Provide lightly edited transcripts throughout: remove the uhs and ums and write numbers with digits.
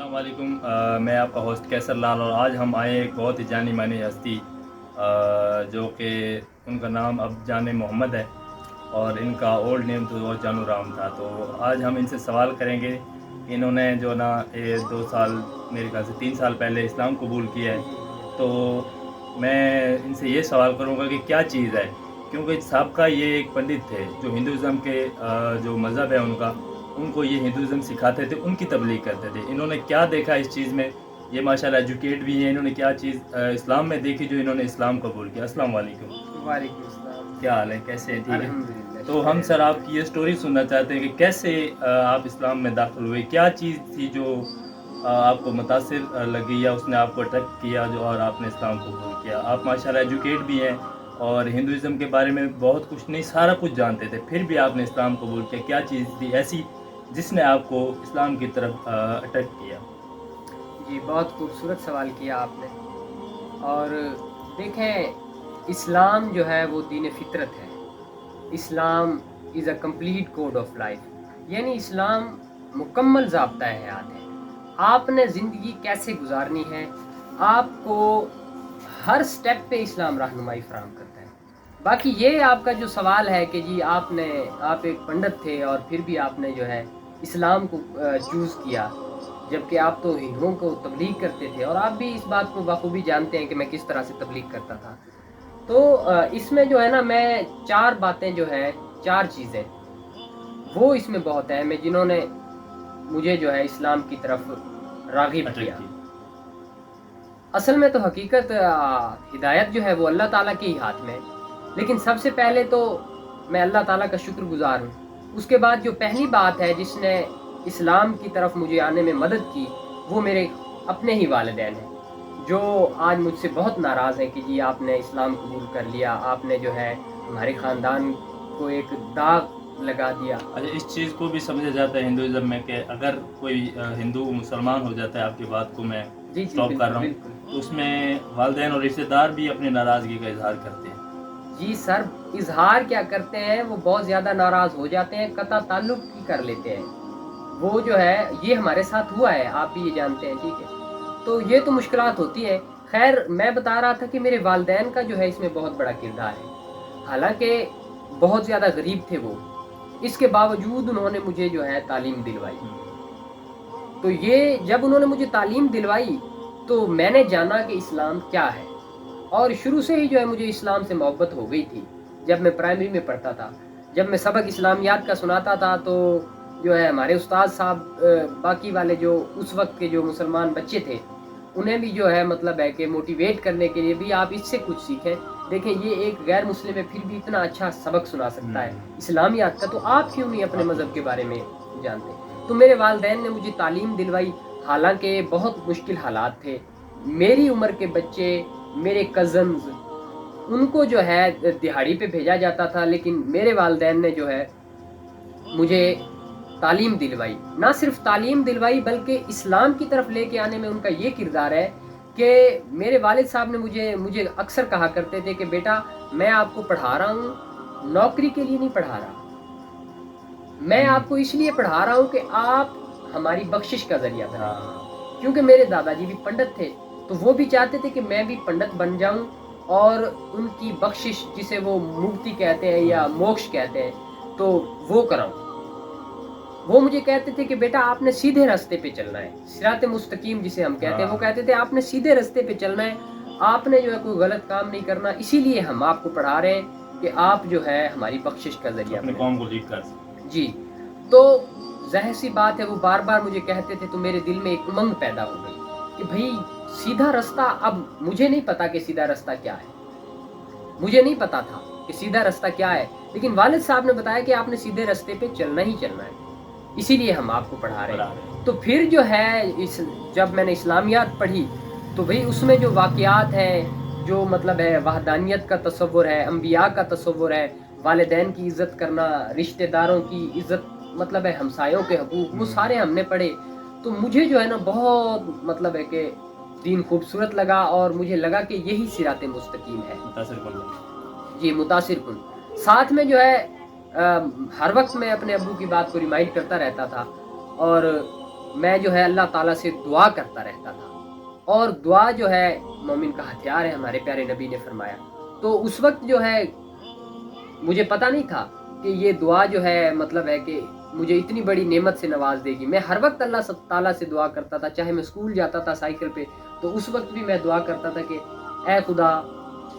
السلام علیکم، میں آپ کا ہوسٹ کیسر لال، اور آج ہم آئے ایک بہت ہی جانی مانی ہستی جو کہ ان کا نام اب جان محمد ہے اور ان کا اولڈ نیم تو وہ جانو رام تھا۔ تو آج ہم ان سے سوال کریں گے کہ انہوں نے جو نا 2 سال میرے خیال سے 3 سال پہلے اسلام قبول کیا ہے۔ تو میں ان سے یہ سوال کروں گا کہ کیا چیز ہے، کیونکہ سابقہ یہ ایک پنڈت تھے جو ہندوازم کے جو مذہب ہے ان کو یہ ہندوازم سکھاتے تھے، ان کی تبلیغ کرتے تھے۔ انہوں نے کیا دیکھا اس چیز میں، یہ ماشاءاللہ ایجوکیٹ بھی ہیں، انہوں نے کیا چیز اسلام میں دیکھی جو انہوں نے اسلام قبول کیا۔ السلام علیکم۔ وعلیکم السلام۔ کیا حال ہے، کیسے ہیں؟ ٹھیک ہے۔ الحمدللہ۔ تو ہم سر آپ کی یہ سٹوری سننا چاہتے ہیں کہ کیسے آپ اسلام میں داخل ہوئے، کیا چیز تھی جو آپ کو متاثر لگی یا اس نے آپ کو اٹریکٹ کیا جو اور آپ نے اسلام قبول کیا۔ آپ ماشاءاللہ ایجوکیٹ بھی ہیں اور ہندوازم کے بارے میں بہت کچھ نہیں، سارا کچھ جانتے تھے، پھر بھی آپ نے اسلام قبول کیا۔ کیا چیز تھی ایسی جس نے آپ کو اسلام کی طرف اٹریکٹ کیا؟ جی، بہت خوبصورت سوال کیا آپ نے۔ اور دیکھیں، اسلام جو ہے وہ دین فطرت ہے۔ Islam is a complete code of life, یعنی اسلام مکمل ضابطہ حیات ہے۔ آپ نے زندگی کیسے گزارنی ہے، آپ کو ہر سٹیپ پہ اسلام رہنمائی فراہم کرتا ہے۔ باقی یہ آپ کا جو سوال ہے کہ جی آپ ایک پنڈت تھے اور پھر بھی آپ نے جو ہے اسلام کو چوز کیا، جبکہ آپ تو ہندوؤں کو تبلیغ کرتے تھے، اور آپ بھی اس بات کو بخوبی جانتے ہیں کہ میں کس طرح سے تبلیغ کرتا تھا۔ تو اس میں جو ہے نا، میں 4 باتیں جو ہے، 4 چیزیں وہ اس میں بہت اہم ہے جنہوں نے مجھے جو ہے اسلام کی طرف راغب کیا۔ اصل میں تو حقیقت ہدایت جو ہے وہ اللہ تعالیٰ کے ہی ہاتھ میں ہے، لیکن سب سے پہلے تو میں اللہ تعالیٰ کا شکر گزار ہوں۔ اس کے بعد جو پہلی بات ہے جس نے اسلام کی طرف مجھے آنے میں مدد کی، وہ میرے اپنے ہی والدین ہیں، جو آج مجھ سے بہت ناراض ہیں کہ جی آپ نے اسلام قبول کر لیا، آپ نے جو ہے ہمارے خاندان کو ایک داغ لگا دیا۔ اچھا، اس چیز کو بھی سمجھا جاتا ہے ہندوازم میں کہ اگر کوئی ہندو مسلمان ہو جاتا ہے، آپ کی بات کو میں اسٹاپ کر رہا ہوں، تو اس میں والدین اور رشتہ دار بھی اپنی ناراضگی کا اظہار کرتے ہیں۔ جی سر، اظہار کیا کرتے ہیں، وہ بہت زیادہ ناراض ہو جاتے ہیں، قطع تعلق کی کر لیتے ہیں۔ وہ جو ہے یہ ہمارے ساتھ ہوا ہے، آپ بھی یہ جانتے ہیں، ٹھیک ہے۔ تو یہ تو مشکلات ہوتی ہیں۔ خیر، میں بتا رہا تھا کہ میرے والدین کا جو ہے اس میں بہت بڑا کردار ہے۔ حالانکہ بہت زیادہ غریب تھے وہ، اس کے باوجود انہوں نے مجھے جو ہے تعلیم دلوائی۔ تو یہ جب انہوں نے مجھے تعلیم دلوائی تو میں نے جانا کہ اسلام کیا ہے، اور شروع سے ہی جو ہے مجھے اسلام سے محبت ہو گئی تھی۔ جب میں پرائمری میں پڑھتا تھا، جب میں سبق اسلامیات کا سناتا تھا، تو جو ہے ہمارے استاد صاحب باقی والے جو اس وقت کے جو مسلمان بچے تھے، انہیں بھی جو ہے مطلب ہے کہ موٹیویٹ کرنے کے لیے بھی آپ اس سے کچھ سیکھیں، دیکھیں یہ ایک غیر مسلم ہے پھر بھی اتنا اچھا سبق سنا سکتا ہے اسلامیات کا، تو آپ کیوں نہیں اپنے مذہب کے بارے میں جانتے۔ تو میرے والدین نے مجھے تعلیم دلوائی، حالانکہ بہت مشکل حالات تھے۔ میری عمر کے بچے، میرے کزنز، ان کو جو ہے دہاڑی پہ بھیجا جاتا تھا، لیکن میرے والدین نے جو ہے مجھے تعلیم دلوائی۔ نہ صرف تعلیم دلوائی بلکہ اسلام کی طرف لے کے آنے میں ان کا یہ کردار ہے کہ میرے والد صاحب نے مجھے اکثر کہا کرتے تھے کہ بیٹا، میں آپ کو پڑھا رہا ہوں نوکری کے لیے نہیں پڑھا رہا، میں آپ کو اس لیے پڑھا رہا ہوں کہ آپ ہماری بخشش کا ذریعہ بنیں۔ کیونکہ میرے دادا جی بھی پنڈت تھے، تو وہ بھی چاہتے تھے کہ میں بھی پنڈت بن جاؤں اور ان کی بخشش، جسے وہ مکتی کہتے ہیں یا موکش کہتے ہیں، تو وہ کراؤں۔ وہ مجھے کہتے تھے کہ بیٹا آپ نے سیدھے راستے پہ چلنا ہے، صراط مستقیم جسے ہم کہتے ہیں، وہ کہتے تھے آپ نے سیدھے راستے پہ چلنا ہے، آپ نے جو ہے کوئی غلط کام نہیں کرنا، اسی لیے ہم آپ کو پڑھا رہے ہیں کہ آپ جو ہے ہماری بخشش کا ذریعہ اپنے قوم کو لیڈ کر سکیں۔ جی، تو ظاہر سی بات ہے وہ بار بار مجھے کہتے تھے، تو میرے دل میں ایک امنگ پیدا ہو گئی کہ بھائی سیدھا رستہ، اب مجھے نہیں پتا کہ سیدھا رستہ کیا ہے، مجھے نہیں پتا تھا کہ سیدھا رستہ کیا ہے، لیکن والد صاحب نے بتایا کہ آپ نے سیدھے رستے پہ چلنا ہی چلنا ہے، اسی لیے ہم آپ کو پڑھا رہے ہیں۔ تو پھر جو ہے جب میں نے اسلامیات پڑھی تو بھئی اس میں جو واقعات ہیں، جو مطلب ہے وحدانیت کا تصور ہے، انبیاء کا تصور ہے، والدین کی عزت کرنا، رشتہ داروں کی عزت، مطلب ہے ہمسایوں کے حقوق، وہ سارے ہم نے پڑھے۔ تو مجھے جو ہے نا بہت مطلب ہے کہ دین خوبصورت لگا، اور مجھے لگا کہ یہی صراط مستقیم ہے۔ متاثر کر لوں۔ جی، متاثر کن۔ ساتھ میں جو ہے ہر وقت میں اپنے ابو کی بات کو ریمائنڈ کرتا رہتا تھا، اور میں جو ہے اللہ تعالیٰ سے دعا کرتا رہتا تھا، اور دعا جو ہے مومن کا ہتھیار ہے، ہمارے پیارے نبی نے فرمایا. تو اس وقت جو ہے مجھے پتہ نہیں تھا کہ یہ دعا جو ہے مطلب ہے کہ مجھے اتنی بڑی نعمت سے نواز دے گی. میں ہر وقت اللہ تعالیٰ سے دعا کرتا تھا، چاہے میں اسکول جاتا تھا سائیکل پہ تو اس وقت بھی میں دعا کرتا تھا کہ اے خدا.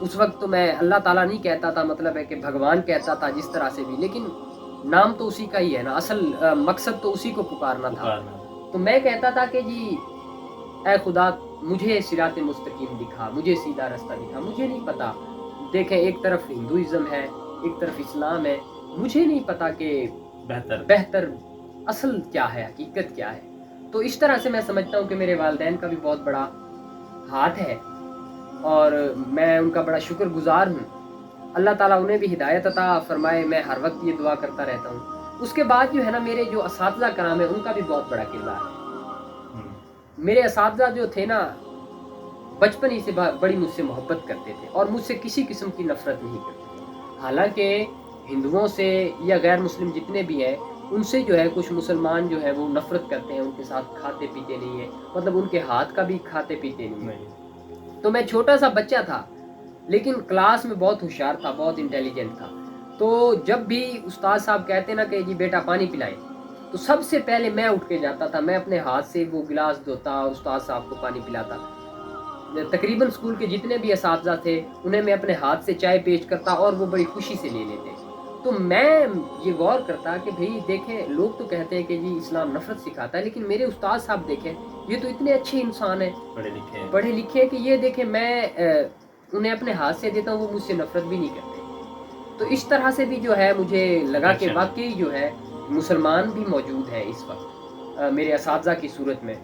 اس وقت تو میں اللہ تعالیٰ نہیں کہتا تھا، مطلب ہے کہ بھگوان کہتا تھا جس طرح سے بھی، لیکن نام تو اسی کا ہی ہے نا، اصل مقصد تو اسی کو پکارنا تھا. تو میں کہتا تھا کہ جی اے خدا مجھے صراط مستقیم دکھا، مجھے سیدھا رستہ دکھا. مجھے نہیں پتا، دیکھیں ایک طرف ہندوازم ہے، ایک طرف اسلام ہے، مجھے نہیں پتا کہ بہتر اصل کیا ہے، حقیقت کیا ہے. تو اس طرح سے میں سمجھتا ہوں کہ میرے والدین کا بھی بہت بڑا ہاتھ ہے، اور میں ان کا بڑا شکر گزار ہوں. اللہ تعالیٰ انہیں بھی ہدایت عطا فرمائے. میں ہر وقت یہ دعا کرتا رہتا ہوں. اس کے بعد جو ہے نا میرے جو اساتذہ کرام ہیں ان کا بھی بہت بڑا کردار ہے. میرے اساتذہ جو تھے نا بچپن ہی سے بڑی مجھ سے محبت کرتے تھے، اور مجھ سے کسی قسم کی نفرت نہیں کرتے تھے. حالانکہ ہندوؤں سے یا غیر مسلم جتنے بھی ہیں ان سے جو ہے کچھ مسلمان جو ہے وہ نفرت کرتے ہیں، ان کے ساتھ کھاتے پیتے نہیں ہیں، مطلب ان کے ہاتھ کا بھی کھاتے پیتے نہیں ہیں. تو میں چھوٹا سا بچہ تھا لیکن کلاس میں بہت ہوشیار تھا، بہت انٹیلیجنٹ تھا. تو جب بھی استاد صاحب کہتے نا کہ جی بیٹا پانی پلائیں، تو سب سے پہلے میں اٹھ کے جاتا تھا، میں اپنے ہاتھ سے وہ گلاس دھوتا اور استاد صاحب کو پانی پلاتا. تقریباً اسکول کے جتنے بھی اساتذہ تھے انہیں میں اپنے ہاتھ سے چائے پیش کرتا اور وہ بڑی خوشی سے لے لیتے. تو میں یہ غور کرتا کہ بھئی دیکھیں لوگ تو کہتے ہیں کہ جی اسلام نفرت سکھاتا ہے، لیکن میرے استاد صاحب دیکھیں یہ تو اتنے اچھے انسان ہیں، پڑھے لکھے کہ یہ دیکھیں میں انہیں اپنے ہاتھ سے دیتا ہوں، وہ مجھ سے نفرت بھی نہیں کرتے. تو اس طرح سے بھی جو ہے مجھے لگا کہ واقعی جو ہے مسلمان بھی موجود ہے اس وقت میرے اساتذہ کی صورت میں.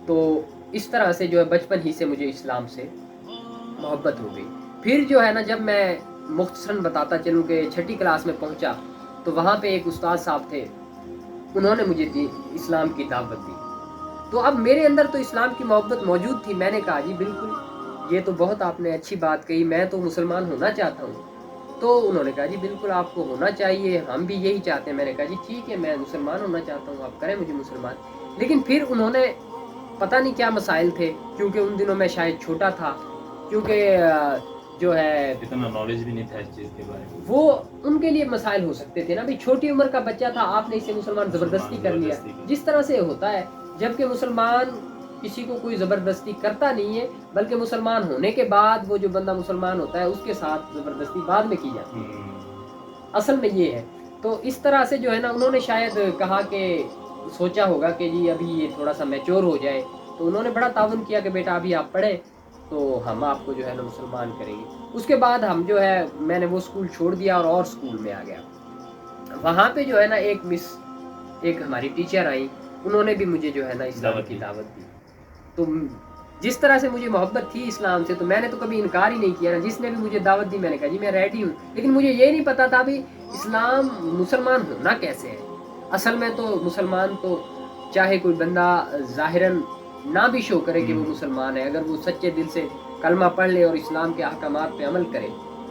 تو اس طرح سے جو ہے بچپن ہی سے مجھے اسلام سے محبت ہو گئی. پھر جو ہے نا جب میں مختصراً بتاتا چلوں کہ 6ٹھی کلاس میں پہنچا تو وہاں پہ ایک استاد صاحب تھے، انہوں نے مجھے اسلام کی دعوت دی. تو اب میرے اندر تو اسلام کی محبت موجود تھی. میں نے کہا جی بالکل، یہ تو بہت آپ نے اچھی بات کہی، میں تو مسلمان ہونا چاہتا ہوں. تو انہوں نے کہا جی بالکل آپ کو ہونا چاہیے، ہم بھی یہی چاہتے ہیں. میں نے کہا جی ٹھیک ہے میں مسلمان ہونا چاہتا ہوں، آپ کریں مجھے مسلمان. لیکن پھر انہوں نے پتہ نہیں کیا مسائل تھے، کیونکہ ان دنوں میں شاید چھوٹا تھا، کیونکہ جو ہے اتنا نالج بھی نہیں تھا اس چیز کے بارے میں. وہ ان کے لیے مسائل ہو سکتے تھے نا، بھائی چھوٹی عمر کا بچہ تھا، آپ نے اسے مسلمان زبردستی کر لیا. جس طرح سے ہوتا ہے جبکہ مسلمان کسی کو کوئی زبردستی کرتا نہیں ہے، بلکہ مسلمان ہونے کے بعد وہ جو بندہ مسلمان ہوتا ہے اس کے ساتھ زبردستی بعد میں کی جاتی ہے. اصل میں یہ ہے. تو اس طرح سے جو ہے نا انہوں نے شاید کہا کہ سوچا ہوگا کہ جی ابھی یہ تھوڑا سا میچور ہو جائے، تو انہوں نے بڑا تعاون کیا کہ بیٹا ابھی آپ پڑھیں تو ہم آپ کو جو ہے نا مسلمان کریں گے. اس کے بعد ہم جو ہے میں نے وہ اسکول چھوڑ دیا اور اسکول میں آ گیا. وہاں پہ جو ہے نا ایک ہماری ٹیچر آئی، انہوں نے بھی مجھے جو ہے نا اسلام کی دعوت دی. تو جس طرح سے مجھے محبت تھی اسلام سے تو میں نے تو کبھی انکار ہی نہیں کیا نا. جس نے بھی مجھے دعوت دی میں نے کہا جی میں ریڈی ہوں. لیکن مجھے یہ نہیں پتا تھا بھی اسلام مسلمان ہونا کیسے ہے. اصل میں تو مسلمان تو چاہے کوئی بندہ ظاہراً نہ بھی شو کرے کہ وہ مسلمان ہے، اگر وہ سچے دل سے کلمہ پڑھ لے اور اسلام کے احکامات پہ عمل کرے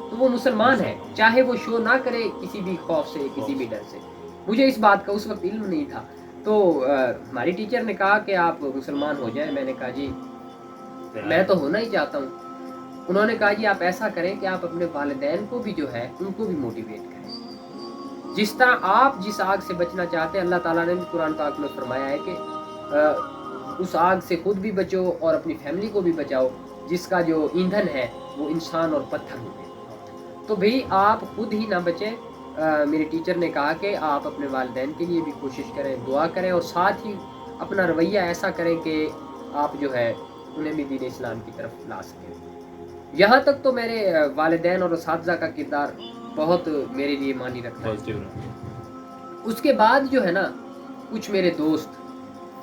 تو وہ مسلمان ہے، چاہے وہ شو نہ کرے کسی بھی خوف سے، کسی بھی ڈر سے. مجھے اس بات کا اس وقت علم نہیں تھا. تو ہماری ٹیچر نے کہا کہ آپ مسلمان ہو جائیں. میں نے کہا جی میں تو ہونا ہی چاہتا ہوں. انہوں نے کہا جی آپ ایسا کریں کہ آپ اپنے والدین کو بھی جو ہے ان کو بھی موٹیویٹ کریں. جس طرح آپ جس آگ سے بچنا چاہتے ہیں، اللہ تعالیٰ نے بھی قرآن پاک میں فرمایا ہے کہ اس آگ سے خود بھی بچو اور اپنی فیملی کو بھی بچاؤ جس کا جو ایندھن ہے وہ انسان اور پتھر ہوتے ہیں. تو بھئی آپ خود ہی نہ بچیں. میرے ٹیچر نے کہا کہ آپ اپنے والدین کے لیے بھی کوشش کریں، دعا کریں، اور ساتھ ہی اپنا رویہ ایسا کریں کہ آپ جو ہے انہیں بھی دین اسلام کی طرف لا سکیں. یہاں تک تو میرے والدین اور اساتذہ کا کردار بہت میرے لیے معنی رکھتا ہے. اس کے بعد جو ہے نا کچھ میرے دوست،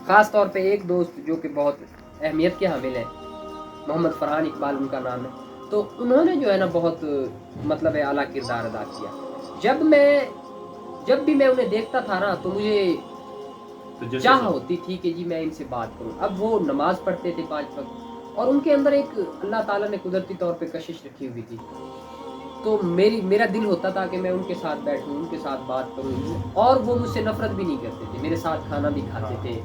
خاص طور پہ ایک دوست جو کہ بہت اہمیت کے حامل ہے، محمد فرحان اقبال ان کا نام ہے. تو انہوں نے جو ہے نا بہت مطلب اعلیٰ کردار ادا کیا. جب بھی میں انہیں دیکھتا تھا نا تو مجھے چاہ ہوتی تھی کہ جی میں ان سے بات کروں. اب وہ نماز پڑھتے تھے 5 وقت اور ان کے اندر ایک اللہ تعالیٰ نے قدرتی طور پہ کشش رکھی ہوئی تھی. تو میرا دل ہوتا تھا کہ میں ان کے ساتھ بیٹھوں، ان کے ساتھ بات کروں. اور وہ مجھ سے نفرت بھی نہیں کرتے تھے، میرے ساتھ کھانا بھی کھاتے تھے،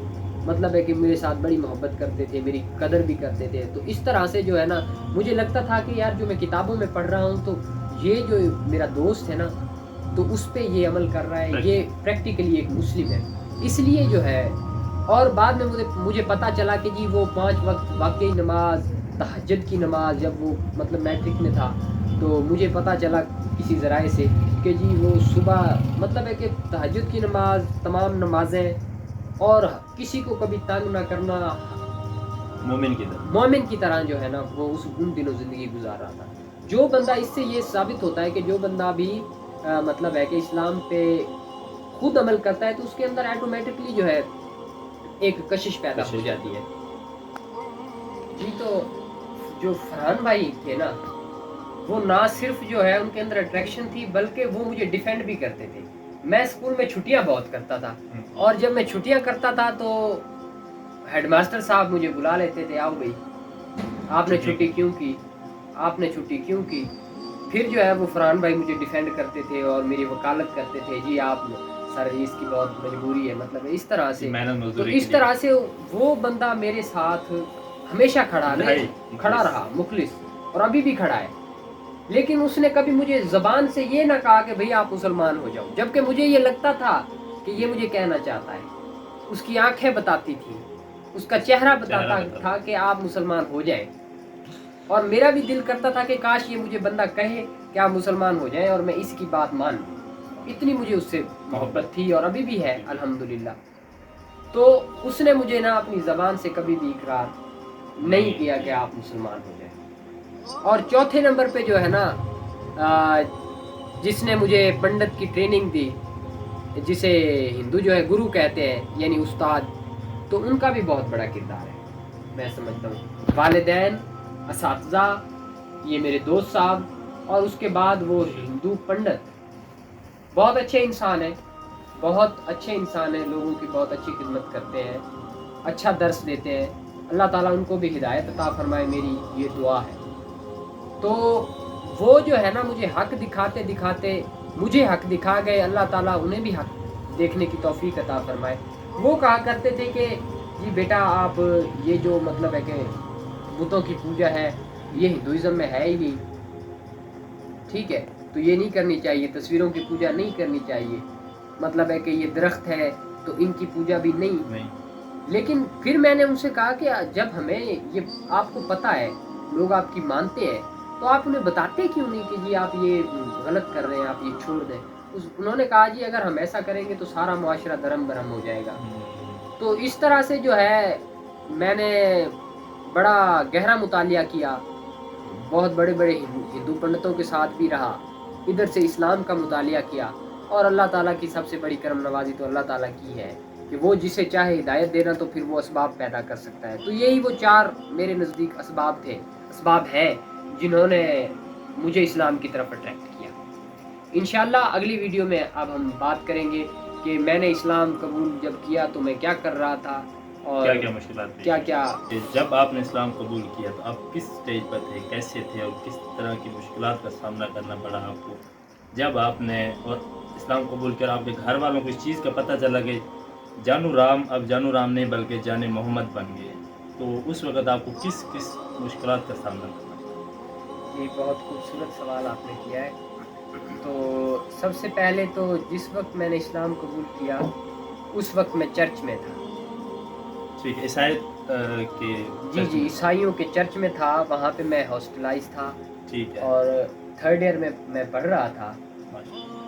مطلب ہے کہ میرے ساتھ بڑی محبت کرتے تھے، میری قدر بھی کرتے تھے. تو اس طرح سے جو ہے نا مجھے لگتا تھا کہ یار جو میں کتابوں میں پڑھ رہا ہوں تو یہ جو میرا دوست ہے نا تو اس پہ یہ عمل کر رہا ہے، یہ پریکٹیکلی ایک مسلم ہے. اس لیے جو ہے اور بعد میں مجھے پتہ چلا کہ جی وہ 5 وقت واقعی نماز، تہجد کی نماز، جب وہ مطلب میٹرک میں تھا تو مجھے پتہ چلا کسی ذرائع سے کہ جی وہ صبح مطلب ہے کہ تہجد کی نماز، تمام نمازیں اور کسی کو کبھی تنگ نہ کرنا، مومن کی طرح جو ہے نا وہ ان دنوں زندگی گزار رہا تھا. جو بندہ اس سے یہ ثابت ہوتا ہے کہ جو بندہ بھی مطلب ہے کہ اسلام پہ خود عمل کرتا ہے تو اس کے اندر آٹومیٹکلی جو ہے ایک کشش پیدا ہو جاتی ہے. جی تو جو فرحان بھائی تھے نا وہ نہ صرف جو ہے ان کے اندر اٹریکشن تھی بلکہ وہ مجھے ڈیفینڈ بھی کرتے تھے. میں اسکول میں چھٹیاں بہت کرتا تھا اور جب میں چھٹیاں کرتا تھا تو ہیڈ ماسٹر صاحب مجھے بلا لیتے تھے، آؤ بھائی آپ نے چھٹی کیوں کی، آپ نے چھٹی کیوں کی. پھر جو ہے وہ فرحان بھائی مجھے ڈیفینڈ کرتے تھے اور میری وکالت کرتے تھے، جی آپ سر اس کی بہت مجبوری ہے، مطلب اس طرح سے. تو اس طرح سے وہ بندہ میرے ساتھ ہمیشہ کھڑا رہا، مخلص، اور ابھی بھی کھڑا ہے. لیکن اس نے کبھی مجھے زبان سے یہ نہ کہا کہ بھئی آپ مسلمان ہو جاؤ، جبکہ مجھے یہ لگتا تھا کہ یہ مجھے کہنا چاہتا ہے. اس کی آنکھیں بتاتی تھی، اس کا چہرہ بتاتا تھا کہ آپ مسلمان ہو جائیں. اور میرا بھی دل کرتا تھا کہ کاش یہ مجھے بندہ کہے کہ آپ مسلمان ہو جائیں اور میں اس کی بات مان لوں. اتنی مجھے اس سے محبت تھی اور ابھی بھی ہے الحمدللہ. تو اس نے مجھے نا اپنی زبان سے کبھی بھی اقرار نہیں کیا کہ آپ مسلمان ہو جائیں. اور چوتھے نمبر پہ جو ہے نا جس نے مجھے پنڈت کی ٹریننگ دی، جسے ہندو جو ہے گرو کہتے ہیں یعنی استاد، تو ان کا بھی بہت بڑا کردار ہے میں سمجھتا ہوں. والدین، اساتذہ، یہ میرے دوست صاحب، اور اس کے بعد وہ ہندو پنڈت بہت اچھے انسان ہیں، بہت اچھے انسان ہیں، لوگوں کی بہت اچھی خدمت کرتے ہیں، اچھا درس دیتے ہیں. اللہ تعالیٰ ان کو بھی ہدایت عطا فرمائے، میری یہ دعا ہے. تو وہ جو ہے نا مجھے حق دکھاتے دکھاتے مجھے حق دکھا گئے، اللہ تعالیٰ انہیں بھی حق دیکھنے کی توفیق عطا فرمائے. وہ کہا کرتے تھے کہ جی بیٹا آپ یہ جو مطلب ہے کہ بتوں کی پوجا ہے یہ ہندوازم میں ہے ہی نہیں، ٹھیک ہے، تو یہ نہیں کرنی چاہیے، تصویروں کی پوجا نہیں کرنی چاہیے، مطلب ہے کہ یہ درخت ہے تو ان کی پوجا بھی نہیں. لیکن پھر میں نے ان سے کہا کہ جب ہمیں یہ آپ کو پتہ ہے لوگ آپ کی مانتے ہیں تو آپ انہیں بتاتے کیوں نہیں کہ جی آپ یہ غلط کر رہے ہیں، آپ یہ چھوڑ دیں. انہوں نے کہا جی اگر ہم ایسا کریں گے تو سارا معاشرہ درم برہم ہو جائے گا. تو اس طرح سے جو ہے میں نے بڑا گہرا مطالعہ کیا، بہت بڑے بڑے ہندو پنڈتوں کے ساتھ بھی رہا، ادھر سے اسلام کا مطالعہ کیا. اور اللہ تعالیٰ کی سب سے بڑی کرم نوازی تو اللہ تعالیٰ کی ہے کہ وہ جسے چاہے ہدایت دینا تو پھر وہ اسباب پیدا کر سکتا ہے. تو یہی وہ 4 میرے نزدیک اسباب ہیں جنہوں نے مجھے اسلام کی طرف اٹریکٹ کیا. انشاءاللہ اگلی ویڈیو میں اب ہم بات کریں گے کہ میں نے اسلام قبول جب کیا تو میں کیا کر رہا تھا اور کیا مشکلات تھی. کیا جب آپ نے اسلام قبول کیا تو آپ کس سٹیج پر تھے، کیسے تھے اور کس طرح کی مشکلات کا سامنا کرنا پڑا آپ کو جب آپ نے اور اسلام قبول کیا؟ آپ کے گھر والوں کو اس چیز کا پتہ چلا کہ جانو رام اب جانو رام نہیں بلکہ جان محمد بن گئے، تو اس وقت آپ کو کس مشکلات کا سامنا کرنا پڑا؟ یہ بہت خوبصورت سوال آپ نے کیا ہے. تو سب سے پہلے تو جس وقت میں نے اسلام قبول کیا اس وقت میں چرچ میں تھا. ٹھیک ہے، عیسائیت کے جی عیسائیوں کے چرچ میں تھا، وہاں پہ میں ہاسٹلائز تھا. ٹھیک ہے. اور 3rd ایئر میں پڑھ رہا تھا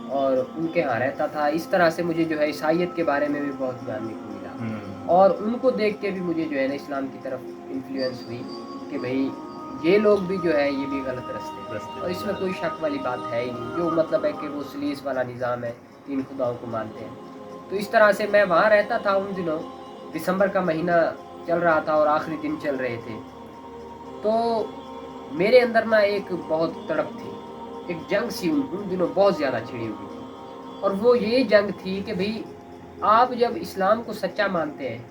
اور ان کے ہاں رہتا تھا. اس طرح سے مجھے جو ہے عیسائیت کے بارے میں بھی بہت جاننے کو ملا اور ان کو دیکھ کے بھی مجھے جو ہے نا اسلام کی طرف انفلوئنس ہوئی کہ بھئی یہ لوگ بھی جو ہے یہ بھی غلط رستے اور اس میں کوئی شک والی بات ہے ہی نہیں، جو مطلب ہے کہ وہ سلیس والا نظام ہے، 3 خداؤں کو مانتے ہیں. تو اس طرح سے میں وہاں رہتا تھا. ان دنوں دسمبر کا مہینہ چل رہا تھا اور آخری دن چل رہے تھے. تو میرے اندر نا ایک بہت تڑپ تھی، ایک جنگ سی ان دنوں بہت زیادہ چھڑی ہوئی تھی. اور وہ یہ جنگ تھی کہ بھئی آپ جب اسلام کو سچا مانتے ہیں،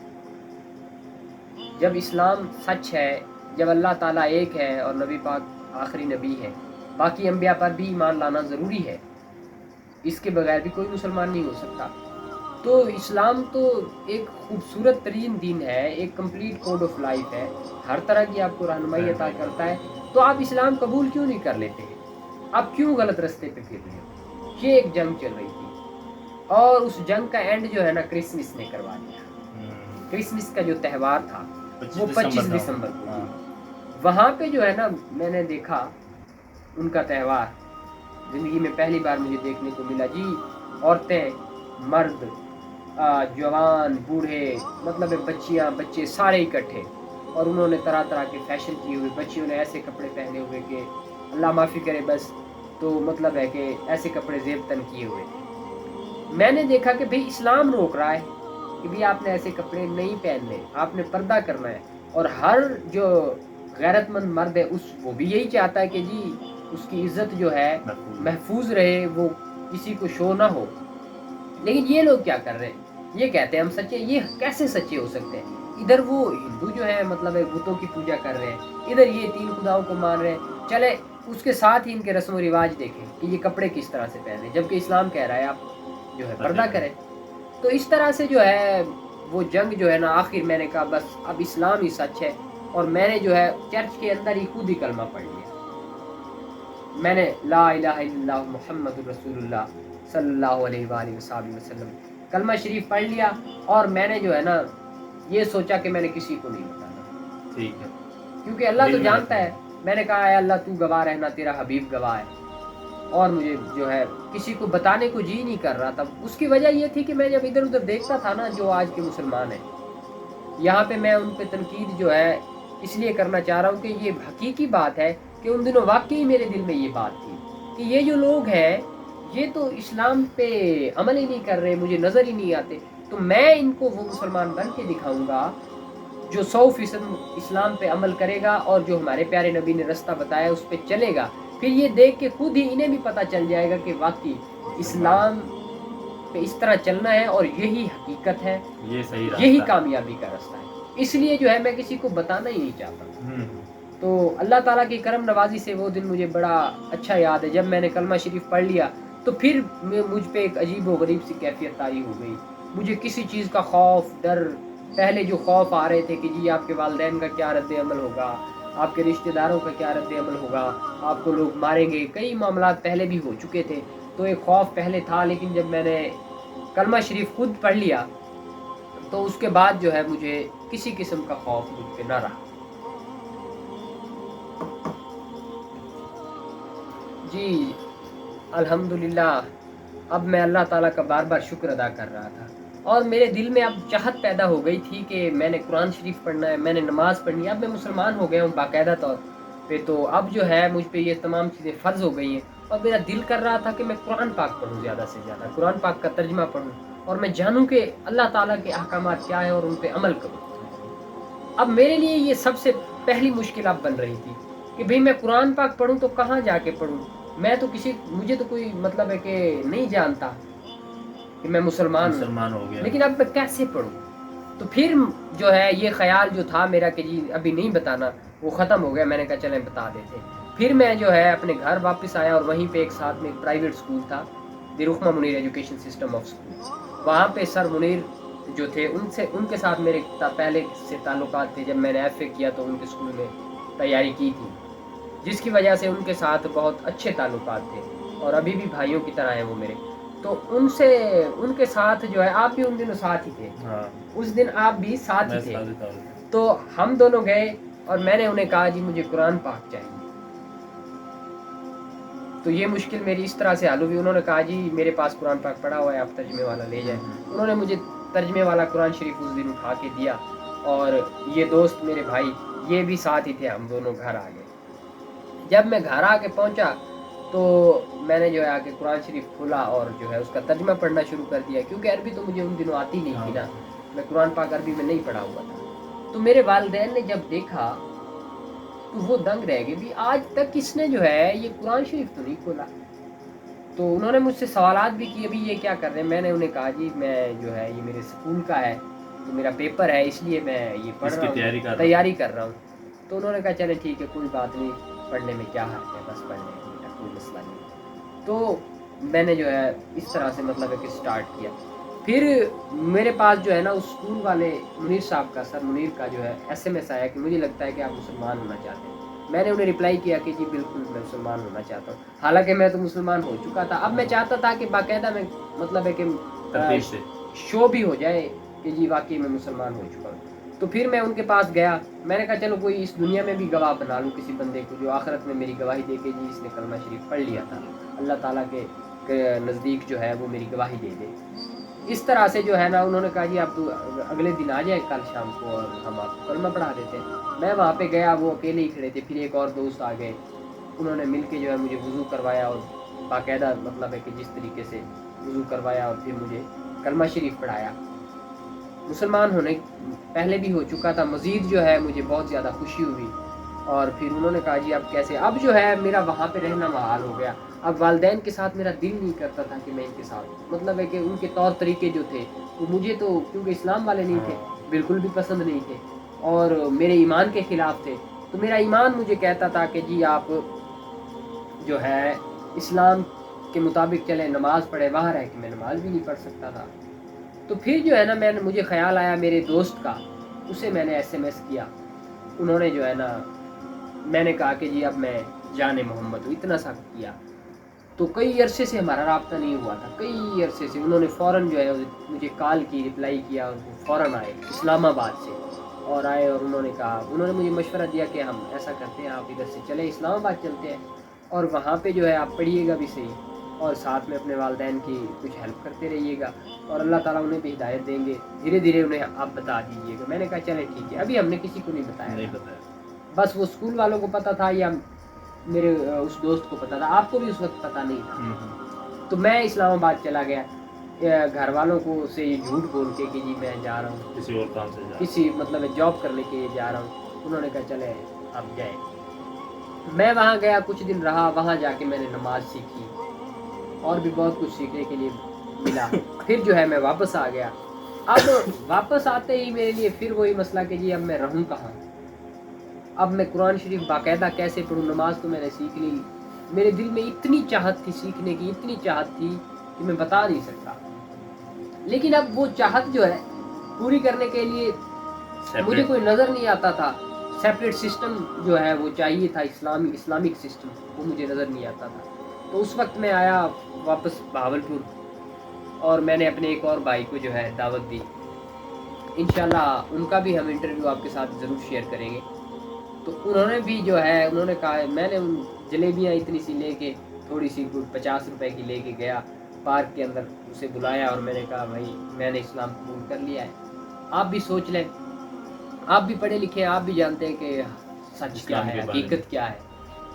جب اسلام سچ ہے، جب اللہ تعالیٰ ایک ہے اور نبی پاک آخری نبی ہے، باقی انبیاء پر بھی ایمان لانا ضروری ہے، اس کے بغیر بھی کوئی مسلمان نہیں ہو سکتا. تو اسلام تو ایک خوبصورت ترین دین ہے، ایک کمپلیٹ کوڈ آف لائف ہے، ہر طرح کی آپ کو رہنمائی عطا کرتا ہے، تو آپ اسلام قبول کیوں نہیں کر لیتے؟ آپ کیوں غلط راستے پہ پھر رہے ہو؟ یہ ایک جنگ چل رہی تھی، اور اس جنگ کا اینڈ جو ہے نا کرسمس نے کروا دیا۔ کرسمس کا جو تہوار تھا وہ 25 دسمبر کو تھی۔ وہاں پہ جو ہے نا میں نے دیکھا ان کا تہوار، زندگی میں پہلی بار مجھے دیکھنے کو ملا جی، عورتیں، مرد، جوان، بوڑھے، مطلب بچیاں، بچے سارے اکٹھے، اور انہوں نے طرح طرح کے فیشن کیے ہوئے، بچیوں نے ایسے کپڑے پہنے ہوئے کہ اللہ معافی کرے بس، تو مطلب ہے کہ ایسے کپڑے زیب تن کیے ہوئے تھے۔ میں نے دیکھا کہ بھئی اسلام روک رہا ہے کہ بھئی آپ نے ایسے کپڑے نہیں پہننے، آپ نے پردہ کرنا ہے، اور ہر جو غیرت مند مرد ہے وہ بھی یہی چاہتا ہے کہ جی اس کی عزت جو ہے محفوظ رہے، وہ کسی کو شو نہ ہو۔ لیکن یہ لوگ کیا کر رہے ہیں؟ یہ کہتے ہیں ہم سچے، یہ کیسے سچے ہو سکتے ہیں؟ ادھر وہ ہندو جو ہے مطلب بتوں کی پوجا کر رہے ہیں، ادھر یہ 3 خداؤں کو مان رہے ہیں، چلے اس کے ساتھ ہی ان کے رسم و رواج دیکھیں کہ یہ کپڑے کس طرح سے پہنے، جبکہ اسلام کہہ رہا ہے آپ جو ہے پردہ کریں۔ تو اس طرح سے جو ہے وہ جنگ جو ہے نا، آخر میں نے کہا بس اب اسلام ہی سچ ہے، اور میں نے جو ہے چرچ کے اندر ہی خود ہی کلمہ پڑھ لیا۔ میں نے لا الہ الا اللہ محمد رسول اللہ صلی اللہ علیہ وآلہ وسلم کلمہ شریف پڑھ لیا، اور میں نے جو ہے نا یہ سوچا کہ میں نے کسی کو نہیں بتانا، ٹھیک ہے، کیونکہ اللہ تو جانتا ہے۔ میں نے کہا اے اللہ تو گواہ رہنا، تیرا حبیب گواہ ہے، اور مجھے جو ہے کسی کو بتانے کو جی نہیں کر رہا تھا۔ اس کی وجہ یہ تھی کہ میں جب ادھر ادھر دیکھتا تھا نا جو آج کے مسلمان ہیں، یہاں پہ میں ان پہ تنقید جو ہے اس لیے کرنا چاہ رہا ہوں کہ یہ حقیقی بات ہے کہ ان دنوں واقعی میرے دل میں یہ بات تھی کہ یہ جو لوگ ہیں یہ تو اسلام پہ عمل ہی نہیں کر رہے، مجھے نظر ہی نہیں آتے، تو میں ان کو وہ مسلمان بن کے دکھاؤں گا جو 100% اسلام پہ عمل کرے گا، اور جو ہمارے پیارے نبی نے رستہ بتایا اس پہ چلے گا۔ پھر یہ دیکھ کے خود ہی انہیں بھی پتہ چل جائے گا کہ واقعی اسلام پہ اس طرح چلنا ہے، اور یہی حقیقت ہے، یہ صحیح راستہ یہی ہے۔ کامیابی کا راستہ ہے۔ اس لیے جو ہے میں کسی کو بتانا ہی نہیں چاہتا۔ تو اللہ تعالیٰ کی کرم نوازی سے وہ دن مجھے بڑا اچھا یاد ہے، جب میں نے کلمہ شریف پڑھ لیا تو پھر مجھ پہ ایک عجیب و غریب سی کیفیت طاری ہو گئی۔ مجھے کسی چیز کا خوف، ڈر، پہلے جو خوف آ رہے تھے کہ جی آپ کے والدین کا کیا رد عمل ہوگا، آپ کے رشتہ داروں کا کیا رد عمل ہوگا، آپ کو لوگ ماریں گے، کئی معاملات پہلے بھی ہو چکے تھے، تو ایک خوف پہلے تھا، لیکن جب میں نے کلمہ شریف خود پڑھ لیا تو اس کے بعد جو ہے مجھے کسی قسم کا خوف مجھ پہ نہ رہا۔ جی الحمدللہ، اب میں اللہ تعالیٰ کا بار بار شکر ادا کر رہا تھا، اور میرے دل میں اب چاہت پیدا ہو گئی تھی کہ میں نے قرآن شریف پڑھنا ہے، میں نے نماز پڑھنی ہے، اب میں مسلمان ہو گیا ہوں باقاعدہ طور پہ، تو اب جو ہے مجھ پہ یہ تمام چیزیں فرض ہو گئی ہیں، اور میرا دل کر رہا تھا کہ میں قرآن پاک پڑھوں، زیادہ سے زیادہ قرآن پاک کا ترجمہ پڑھوں، اور میں جانوں کہ اللہ تعالیٰ کے احکامات کیا ہیں اور ان پہ عمل کروں۔ اب میرے لیے یہ سب سے پہلی مشکل اب بن رہی تھی کہ بھئی میں قرآن پاک پڑھوں تو کہاں جا کے پڑھوں؟ میں تو مجھے تو کوئی مطلب ہے کہ نہیں جانتا کہ میں مسلمان ہو گیا، لیکن اب میں کیسے پڑھوں؟ تو پھر جو ہے یہ خیال جو تھا میرا کہ جی ابھی نہیں بتانا، وہ ختم ہو گیا۔ میں نے کہا چلیں بتا دیتے۔ پھر میں جو ہے اپنے گھر واپس آیا، اور وہیں پہ ایک ساتھ میں ایک پرائیویٹ اسکول تھا، the Rukhma Munir education system of school, وہاں پہ سر منیر جو تھے ان کے ساتھ میرے پہلے سے تعلقات تھے۔ جب میں نے ایف اے کیا تو ان کے اسکول میں تیاری کی تھی، جس کی وجہ سے ان کے ساتھ بہت اچھے تعلقات تھے، اور ابھی بھی بھائیوں کی طرح ہیں وہ میرے۔ تو ان کے ساتھ جو ہے، آپ بھی ان دنوں ساتھ ہی تھے، اس دن آپ بھی ساتھ ہی تھے، تو ہم دونوں گئے، اور میں نے انہیں کہا جی مجھے قرآن پاک چاہیے۔ تو یہ مشکل میری اس طرح سے حل ہوئی، انہوں نے کہا جی میرے پاس قرآن پاک پڑا ہوا ہے، آپ ترجمے والا لے جائیں۔ انہوں نے مجھے ترجمے والا قرآن شریف اس دن اٹھا کے دیا، اور یہ دوست میرے بھائی یہ بھی ساتھ ہی تھے، ہم دونوں گھر آ گئے۔ جب میں گھر آ کے پہنچا تو میں نے جو ہے آ کے قرآن شریف کھولا، اور جو ہے اس کا ترجمہ پڑھنا شروع کر دیا، کیونکہ عربی تو مجھے ان دنوں آتی نہیں تھی نا، میں قرآن پاک عربی میں نہیں پڑھا ہوا تھا۔ تو میرے والدین نے جب دیکھا تو وہ دنگ رہ گئے، بھی آج تک اس نے جو ہے یہ قرآن شریف تو نہیں کھولا۔ تو انہوں نے مجھ سے سوالات بھی کیے، ابھی یہ کیا کر رہے ہیں؟ میں نے انہیں کہا جی میں جو ہے یہ میرے اسکول کا ہے، تو میرا پیپر ہے، اس لیے میں یہ پڑھ رہا ہوں، تیاری کر رہا ہوں۔ تو انہوں نے کہا چلے ٹھیک ہے، کوئی بات نہیں، پڑھنے میں کیا حرج ہے، بس پڑھ لیں بیٹا، کوئی مسئلہ نہیں۔ تو میں نے جو ہے اس طرح سے مطلب ہے کہ سٹارٹ کیا۔ پھر میرے پاس جو ہے نا اس اسکول والے منیر صاحب کا، سر منیر کا جو ہے SMS آیا کہ مجھے لگتا ہے کہ آپ مسلمان ہونا چاہتے ہیں۔ میں نے انہیں رپلائی کیا کہ جی بالکل میں مسلمان ہونا چاہتا ہوں، حالانکہ میں تو مسلمان ہو چکا تھا۔ اب میں چاہتا تھا کہ باقاعدہ میں مطلب ہے کہ ترتیب سے شو بھی ہو جائے کہ جی واقعی میں مسلمان ہو چکا ہوں۔ تو پھر میں ان کے پاس گیا، میں نے کہا چلو کوئی اس دنیا میں بھی گواہ بنا لوں کسی بندے کو جو آخرت میں میری گواہی دے کے جی اس نے کلمہ شریف پڑھ لیا تھا، اللہ تعالیٰ کے نزدیک جو ہے وہ میری گواہی دے دے۔ اس طرح سے جو ہے نا انہوں نے کہا جی آپ تو اگلے دن آ جائیں کل شام کو اور ہم آپ کو کلمہ پڑھا دیتے ہیں۔ میں وہاں پہ گیا، وہ اکیلے ہی کھڑے تھے، پھر ایک اور دوست آ گئے، انہوں نے مل کے جو ہے مجھے وضو کروایا اور باقاعدہ مطلب ہے کہ جس طریقے سے وضو کروایا اور پھر مجھے کلمہ شریف پڑھایا۔ مسلمان ہونے پہلے بھی ہو چکا تھا، مزید جو ہے مجھے بہت زیادہ خوشی ہوئی۔ اور پھر انہوں نے کہا جی اب کیسے، اب جو ہے میرا وہاں پہ رہنا محال ہو گیا۔ اب والدین کے ساتھ میرا دل نہیں کرتا تھا کہ میں ان کے ساتھ مطلب ہے کہ ان کے طور طریقے جو تھے وہ مجھے تو کیونکہ اسلام والے نہیں تھے بالکل بھی پسند نہیں تھے اور میرے ایمان کے خلاف تھے۔ تو میرا ایمان مجھے کہتا تھا کہ جی آپ جو ہے اسلام کے مطابق چلیں، نماز پڑھے، وہاں رہ کے میں نماز بھی نہیں پڑھ سکتا تھا۔ تو پھر جو ہے نا مجھے خیال آیا میرے دوست کا، اسے میں نے SMS کیا، انہوں نے جو ہے نا میں نے کہا کہ جی اب میں جان محمد ہوں، اتنا سا کیا۔ تو کئی عرصے سے ہمارا رابطہ نہیں ہوا تھا، کئی عرصے سے۔ انہوں نے فوراً جو ہے مجھے کال کی، رپلائی کیا، اور فوراً آئے اسلام آباد سے اور آئے اور انہوں نے کہا، انہوں نے مجھے مشورہ دیا کہ ہم ایسا کرتے ہیں آپ ادھر سے چلیں اسلام آباد چلتے ہیں اور وہاں پہ جو ہے آپ پڑھیے گا بھی صحیح اور ساتھ میں اپنے والدین کی کچھ ہیلپ کرتے رہیے گا اور اللہ تعالیٰ انہیں بھی ہدایت دیں گے، دھیرے دھیرے انہیں آپ بتا دیجیے گا۔ میں نے کہا چلیں ٹھیک ہے۔ ابھی ہم نے کسی کو نہیں بتایا، بس وہ اسکول والوں کو پتہ تھا یا میرے اس دوست کو پتہ تھا، آپ کو بھی اس وقت پتہ نہیں تھا۔ تو میں اسلام آباد چلا گیا، گھر والوں کو سے یہ جھوٹ بول کے کہ جی میں جا رہا ہوں کسی اور کام سے کسی مطلب جاب کرنے کے لیے جا رہا ہوں۔ انہوں نے کہا چلے آپ جائیں۔ میں وہاں گیا، کچھ دن رہا، وہاں جا کے میں نے نماز سیکھی اور بھی بہت کچھ سیکھنے کے لیے ملا۔ پھر جو ہے میں واپس آ گیا۔ اب واپس آتے ہی میرے لیے پھر وہی مسئلہ کہ جی اب میں رہوں کہاں، اب میں قرآن شریف باقاعدہ کیسے پڑھوں، نماز تو میں نے سیکھ لی، میرے دل میں اتنی چاہت تھی سیکھنے کی، اتنی چاہت تھی کہ میں بتا نہیں سکتا۔ لیکن اب وہ چاہت جو ہے پوری کرنے کے لیے مجھے کوئی نظر نہیں آتا تھا، سیپریٹ سسٹم جو ہے وہ چاہیے تھا، اسلامک سسٹم، وہ مجھے نظر نہیں آتا تھا۔ تو اس وقت میں آیا واپس بہاولپور اور میں نے اپنے ایک اور بھائی کو جو ہے دعوت دی، انشاءاللہ ان کا بھی ہم انٹرویو آپ کے ساتھ ضرور شیئر کریں گے۔ تو انہوں نے بھی جو ہے انہوں نے کہا، میں نے جلیبیاں اتنی سی لے کے، تھوڑی سی 50 روپے کی لے کے گیا پارک کے اندر، اسے بلایا اور میں نے کہا بھائی میں نے اسلام قبول کر لیا ہے، آپ بھی سوچ لیں، آپ بھی پڑھے لکھے ہیں، آپ بھی جانتے ہیں کہ سچ کیا ہے، حقیقت کیا ہے،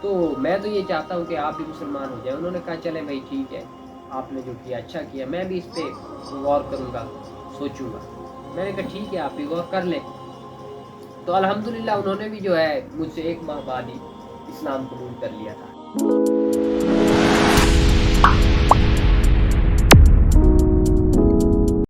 تو میں تو یہ چاہتا ہوں کہ آپ بھی مسلمان ہو جائیں۔ انہوں نے کہا چلیں بھائی ٹھیک ہے، آپ نے جو کیا اچھا کیا، میں بھی اس پہ غور کروں گا، سوچوں گا۔ میں نے کہا ٹھیک ہے آپ بھی غور کر لیں۔ تو الحمدللہ انہوں نے بھی جو ہے مجھ سے 1 ماہ بعد ہی اسلام قبول کر لیا تھا۔